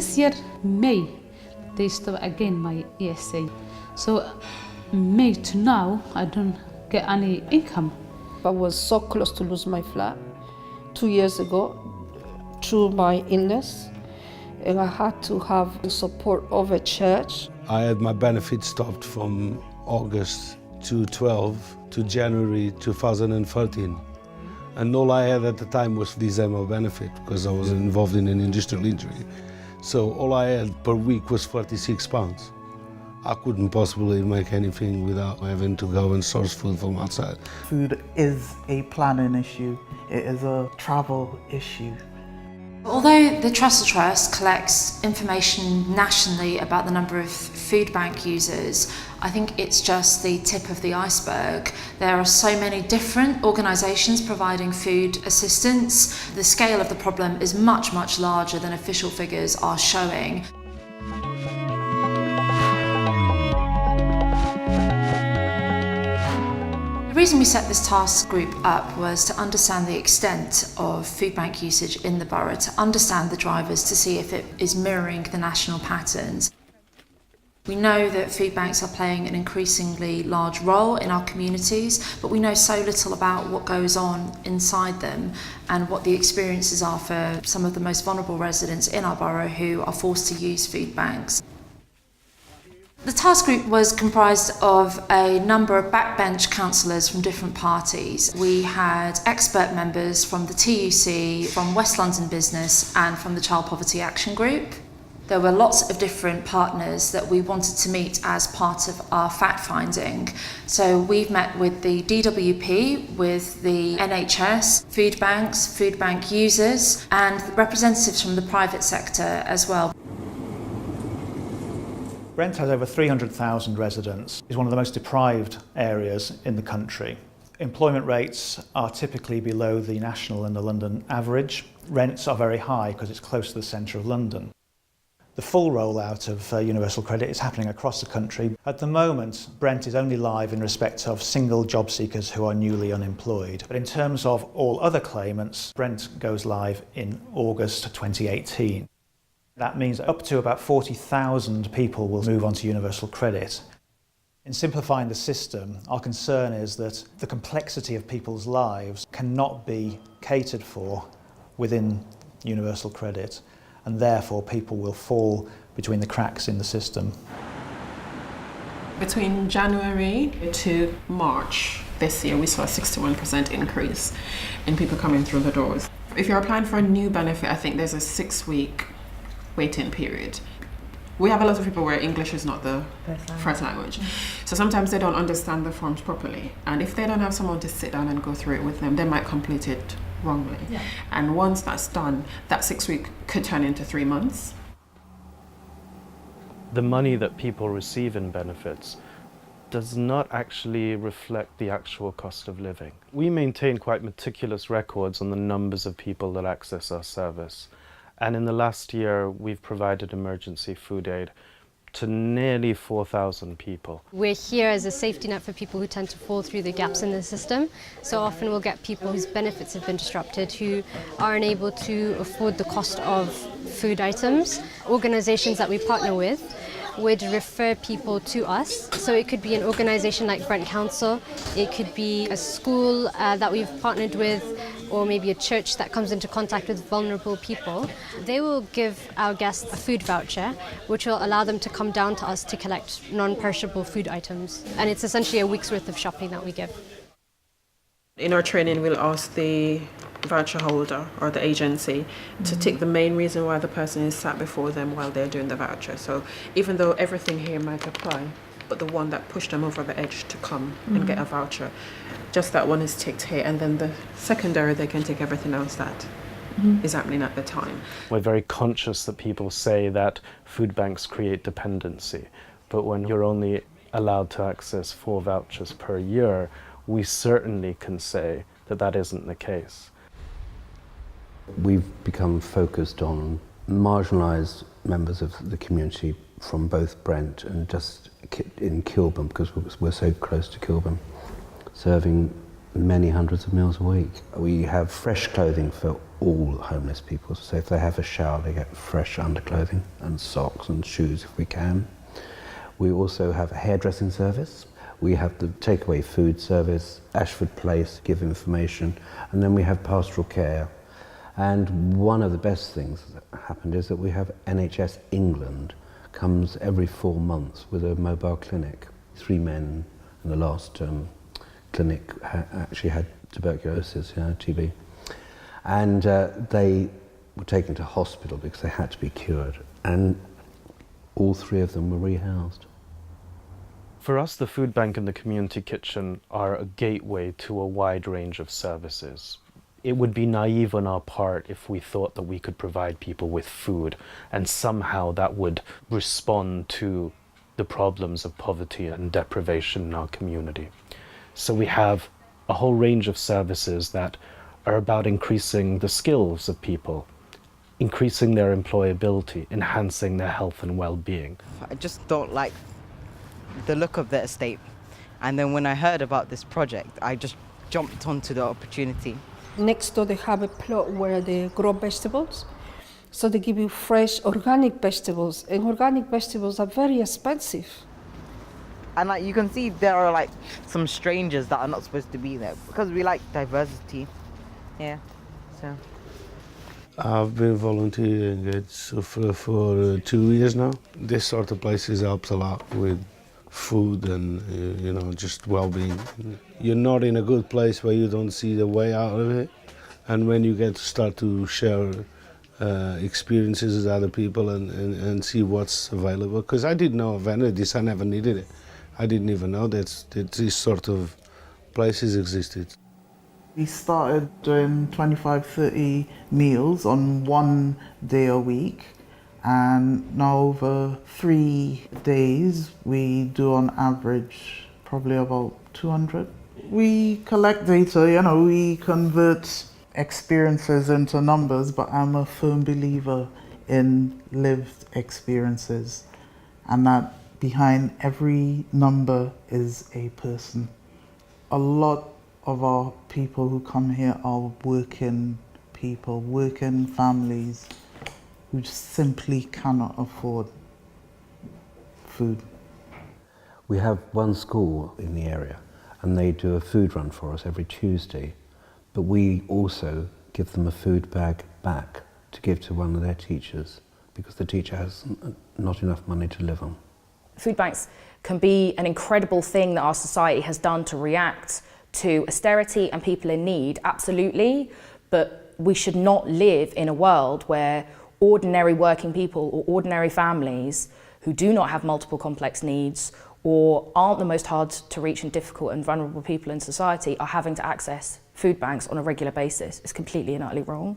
this year, May, they start again my ESA. So May to now, I don't get any income. I was so close to lose my flat 2 years ago through my illness, and I had to have the support of a church. I had my benefit stopped from August 2012 to January 2013. And all I had at the time was December benefit because I was involved in an industrial injury. So all I had per week was £46. I couldn't possibly make anything without having to go and source food from outside. Food is a planning issue. It is a travel issue. Although the Trussell Trust collects information nationally about the number of food bank users, I think it's just the tip of the iceberg. There are so many different organisations providing food assistance. The scale of the problem is much, much larger than official figures are showing. The reason we set this task group up was to understand the extent of food bank usage in the borough, to understand the drivers, to see if it is mirroring the national patterns. We know that food banks are playing an increasingly large role in our communities, but we know so little about what goes on inside them and what the experiences are for some of the most vulnerable residents in our borough who are forced to use food banks. The task group was comprised of a number of backbench councillors from different parties. We had expert members from the TUC, from West London Business and from the Child Poverty Action Group. There were lots of different partners that we wanted to meet as part of our fact-finding. So we've met with the DWP, with the NHS, food banks, food bank users and representatives from the private sector as well. Brent has over 300,000 residents. It's one of the most deprived areas in the country. Employment rates are typically below the national and the London average. Rents are very high because it's close to the centre of London. The full rollout of universal credit is happening across the country. At the moment, Brent is only live in respect of single job seekers who are newly unemployed. But in terms of all other claimants, Brent goes live in August 2018. That means up to about 40,000 people will move on to universal credit. In simplifying the system, our concern is that the complexity of people's lives cannot be catered for within universal credit, and therefore people will fall between the cracks in the system. Between January to March this year, we saw a 61% increase in people coming through the doors. If you're applying for a new benefit, I think there's a 6-week waiting period. We have a lot of people where English is not the first language. So sometimes they don't understand the forms properly. And if they don't have someone to sit down and go through it with them, they might complete it wrongly. Yeah. And once that's done, that 6 week could turn into 3 months. The money that people receive in benefits does not actually reflect the actual cost of living. We maintain quite meticulous records on the numbers of people that access our service. And in the last year, we've provided emergency food aid to nearly 4,000 people. We're here as a safety net for people who tend to fall through the gaps in the system. So often we'll get people whose benefits have been disrupted, who aren't able to afford the cost of food items. Organisations that we partner with would refer people to us. So it could be an organisation like Brent Council, it could be a school that we've partnered with, or maybe a church that comes into contact with vulnerable people. They will give our guests a food voucher, which will allow them to come down to us to collect non-perishable food items. And it's essentially a week's worth of shopping that we give. In our training, we'll ask the voucher holder or the agency to tick the main reason why the person is sat before them while they're doing the voucher. So even though everything here might apply, but the one that pushed them over the edge to come and get a voucher, just that one is ticked here, and then the secondary, they can tick everything else that is happening at the time. We're very conscious that people say that food banks create dependency, but when you're only allowed to access 4 vouchers per year, we certainly can say that that isn't the case. We've become focused on marginalised members of the community from both Brent and just in Kilburn, because we're so close to Kilburn, serving many hundreds of meals a week. We have fresh clothing for all homeless people, so if they have a shower they get fresh underclothing and socks and shoes if we can. We also have a hairdressing service. We have the takeaway food service, Ashford Place, give information, and then we have pastoral care. And one of the best things that happened is that we have NHS England comes every 4 months with a mobile clinic. 3 men in the last clinic actually had tuberculosis, TB. And they were taken to hospital because they had to be cured. And all 3 of them were rehoused. For us, the food bank and the community kitchen are a gateway to a wide range of services. It would be naive on our part if we thought that we could provide people with food and somehow that would respond to the problems of poverty and deprivation in our community. So we have a whole range of services that are about increasing the skills of people, increasing their employability, enhancing their health and well-being. I just don't like the look of the estate. And then when I heard about this project, I just jumped onto the opportunity. Next door they have a plot where they grow vegetables. So they give you fresh organic vegetables, and organic vegetables are very expensive. And like you can see there are like some strangers that are not supposed to be there because we like diversity. Yeah. So I've been volunteering at Cllr for 2 years now. This sort of places helps a lot with food and just well-being. You're not in a good place where you don't see the way out of it, and when you get to start to share experiences with other people and see what's available, because I didn't know of any of this, I never needed it. I didn't even know that these sort of places existed. We started doing 25-30 meals on 1 day a week, and now over 3 days we do on average probably about 200. We collect data, we convert experiences into numbers, but I'm a firm believer in lived experiences, and that behind every number is a person. A lot of our people who come here are working people, working families who simply cannot afford food. We have one school in the area and they do a food run for us every Tuesday, but we also give them a food bag back to give to one of their teachers because the teacher has not enough money to live on. Food banks can be an incredible thing that our society has done to react to austerity and people in need, absolutely, but we should not live in a world where ordinary working people or ordinary families who do not have multiple complex needs or aren't the most hard to reach and difficult and vulnerable people in society are having to access food banks on a regular basis. It's completely and utterly wrong.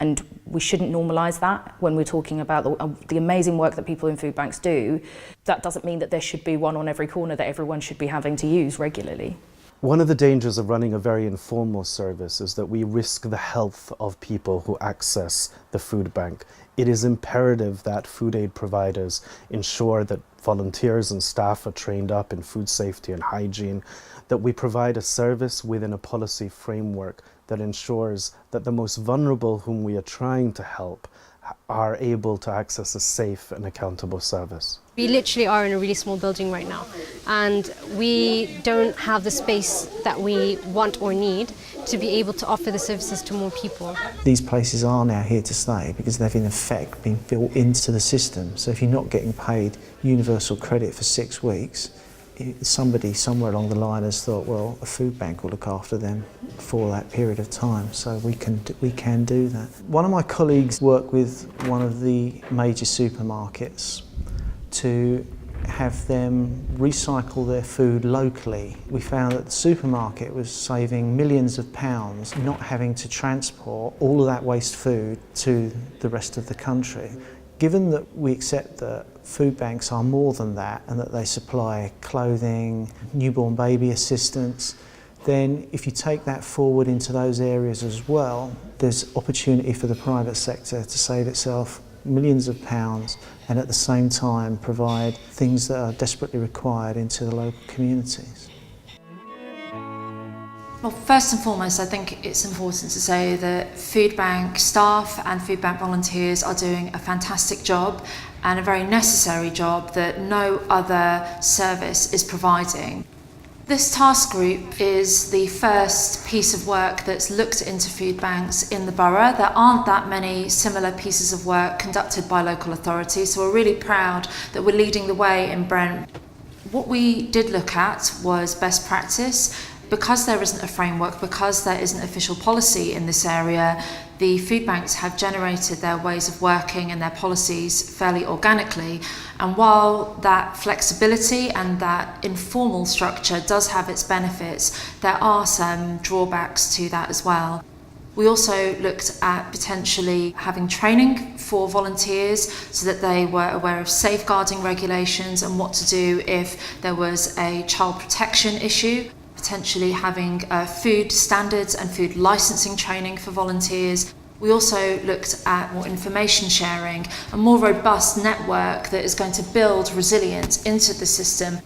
And we shouldn't normalise that when we're talking about the amazing work that people in food banks do. That doesn't mean that there should be one on every corner that everyone should be having to use regularly. One of the dangers of running a very informal service is that we risk the health of people who access the food bank. It is imperative that food aid providers ensure that volunteers and staff are trained up in food safety and hygiene, that we provide a service within a policy framework that ensures that the most vulnerable whom we are trying to help are able to access a safe and accountable service. We literally are in a really small building right now, and we don't have the space that we want or need to be able to offer the services to more people. These places are now here to stay because they've in effect been built into the system. So if you're not getting paid universal credit for 6 weeks, somebody somewhere along the line has thought, well, a food bank will look after them for that period of time, so we can do that. One of my colleagues worked with one of the major supermarkets to have them recycle their food locally. We found that the supermarket was saving millions of pounds not having to transport all of that waste food to the rest of the country. Given that we accept that food banks are more than that and that they supply clothing, newborn baby assistance, then if you take that forward into those areas as well, there's opportunity for the private sector to save itself millions of pounds and at the same time provide things that are desperately required into the local communities. Well, first and foremost, I think it's important to say that food bank staff and food bank volunteers are doing a fantastic job and a very necessary job that no other service is providing. This task group is the first piece of work that's looked into food banks in the borough. There aren't that many similar pieces of work conducted by local authorities, so we're really proud that we're leading the way in Brent. What we did look at was best practice. Because there isn't a framework, because there isn't official policy in this area, the food banks have generated their ways of working and their policies fairly organically. And while that flexibility and that informal structure does have its benefits, there are some drawbacks to that as well. We also looked at potentially having training for volunteers so that they were aware of safeguarding regulations and what to do if there was a child protection issue. Potentially having food standards and food licensing training for volunteers. We also looked at more information sharing, a more robust network that is going to build resilience into the system.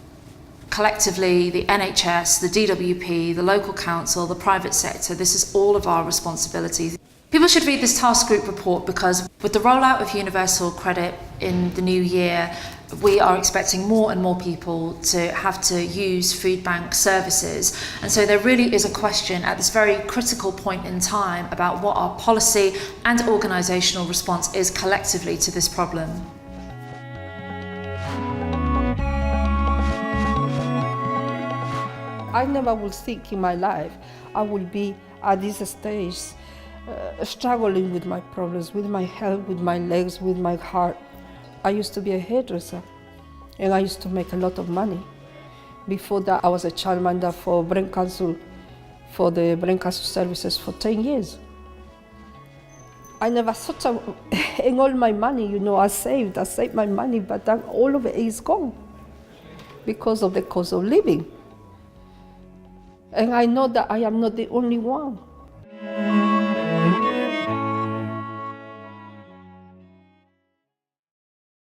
Collectively, the NHS, the DWP, the local council, the private sector, this is all of our responsibility. People should read this task group report because with the rollout of universal credit in the new year, we are expecting more and more people to have to use food bank services. And so there really is a question at this very critical point in time about what our policy and organisational response is collectively to this problem. I never would think in my life I would be at this stage struggling with my problems, with my health, with my legs, with my heart. I used to be a hairdresser and I used to make a lot of money. Before that, I was a childminder for Brent Council, for the Brent Council services for 10 years. I never thought of, in all my money, you know, I saved my money, but then all of it is gone because of the cost of living. And I know that I am not the only one.